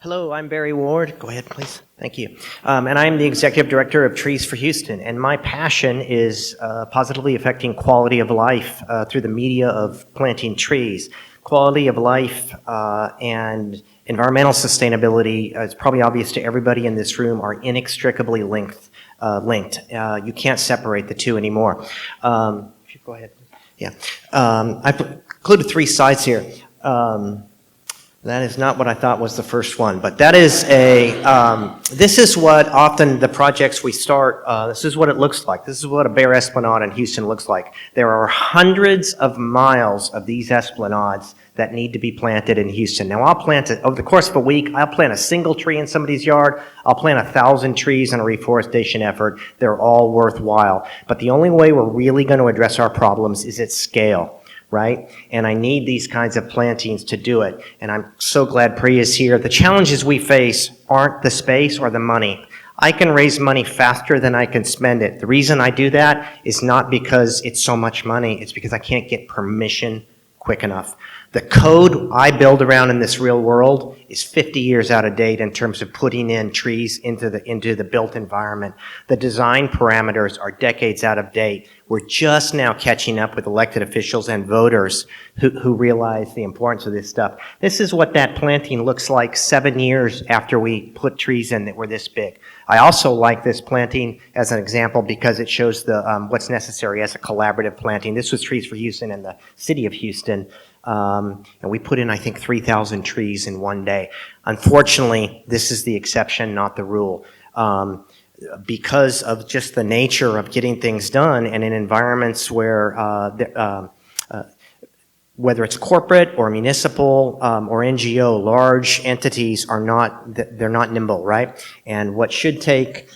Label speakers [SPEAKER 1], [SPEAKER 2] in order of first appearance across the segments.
[SPEAKER 1] Hello, I'm Barry Ward. Go ahead, please. Thank you. And I'm the Executive Director of Trees for Houston. And my passion is positively affecting quality of life through the media of planting trees. Quality of life and environmental sustainability, it's probably obvious to everybody in this room, are inextricably linked. You can't separate the two anymore. If you go ahead. Yeah. I've included 3 slides here. That is not what I thought was the first one, but that is this is what often the projects we start, this is what it looks like. This is what a bare esplanade in Houston looks like. There are hundreds of miles of these esplanades that need to be planted in Houston. Now I'll plant it, over the course of a week, I'll plant a single tree in somebody's yard. I'll plant 1,000 trees in a reforestation effort. They're all worthwhile. But the only way we're really going to address our problems is at scale. Right? And I need these kinds of plantings to do it. And I'm so glad Priya is here. The challenges we face aren't the space or the money. I can raise money faster than I can spend it. The reason I do that is not because it's so much money. It's because I can't get permission quick enough. The code I build around in this real world is 50 years out of date in terms of putting in trees into the built environment. The design parameters are decades out of date. We're just now catching up with elected officials and voters who realize the importance of this stuff. This is what that planting looks like 7 years after we put trees in that were this big. I also like this planting as an example because it shows the what's necessary as a collaborative planting. This was Trees for Houston in the city of Houston. And we put in, I think, 3,000 trees in one day. Unfortunately, this is the exception, not the rule. Because of just the nature of getting things done and in environments where, whether it's corporate or municipal or NGO, large entities are not, they're not nimble, right? And what should take,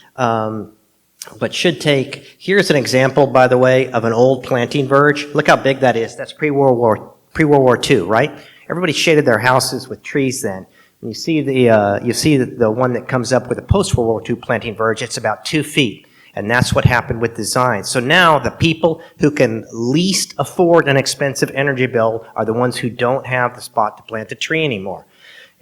[SPEAKER 1] here's an example, by the way, of an old planting verge. Look how big that is. That's pre-World War II, right? Everybody shaded their houses with trees then. And you see the one that comes up with a post-World War II planting verge, it's about 2 feet. And that's what happened with design. So now the people who can least afford an expensive energy bill are the ones who don't have the spot to plant a tree anymore.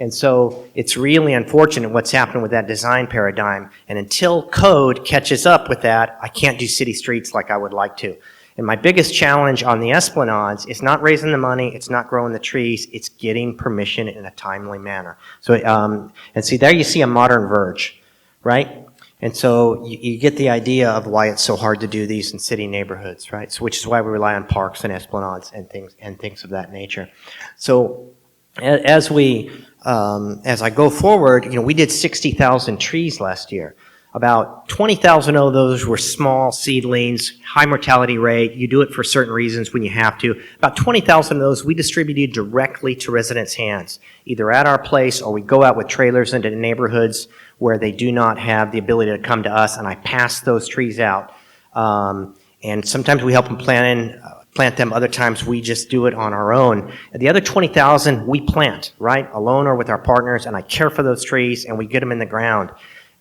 [SPEAKER 1] And so it's really unfortunate what's happened with that design paradigm. And until code catches up with that, I can't do city streets like I would like to. And my biggest challenge on the esplanades is not raising the money, it's not growing the trees, it's getting permission in a timely manner. So, and see, there you see a modern verge, right? And so you get the idea of why it's so hard to do these in city neighborhoods, right? So, which is why we rely on parks and esplanades and things of that nature. So, as I go forward, you know, we did 60,000 trees last year. About 20,000 of those were small seedlings, high mortality rate. You do it for certain reasons when you have to. About 20,000 of those we distributed directly to residents' hands, either at our place or we go out with trailers into the neighborhoods where they do not have the ability to come to us, and I pass those trees out. And sometimes we help them plant them. Other times we just do it on our own. And the other 20,000 we plant, right, alone or with our partners, and I care for those trees and we get them in the ground.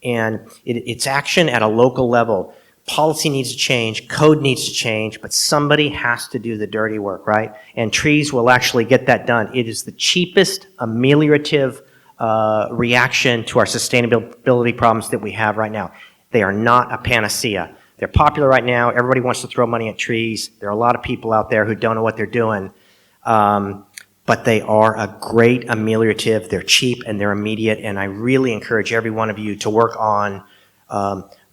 [SPEAKER 1] And it's action at a local level. Policy needs to change, code needs to change, but somebody has to do the dirty work, right? And trees will actually get that done. It is the cheapest ameliorative reaction to our sustainability problems that we have right now. They are not a panacea. They're popular right now. Everybody wants to throw money at trees. There are a lot of people out there who don't know what they're doing. But they are a great ameliorative, they're cheap, and they're immediate, and I really encourage every one of you to work on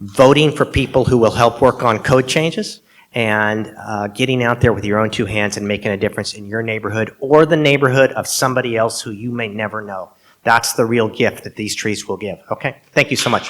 [SPEAKER 1] voting for people who will help work on code changes and getting out there with your own 2 hands and making a difference in your neighborhood or the neighborhood of somebody else who you may never know. That's the real gift that these trees will give, okay? Thank you so much.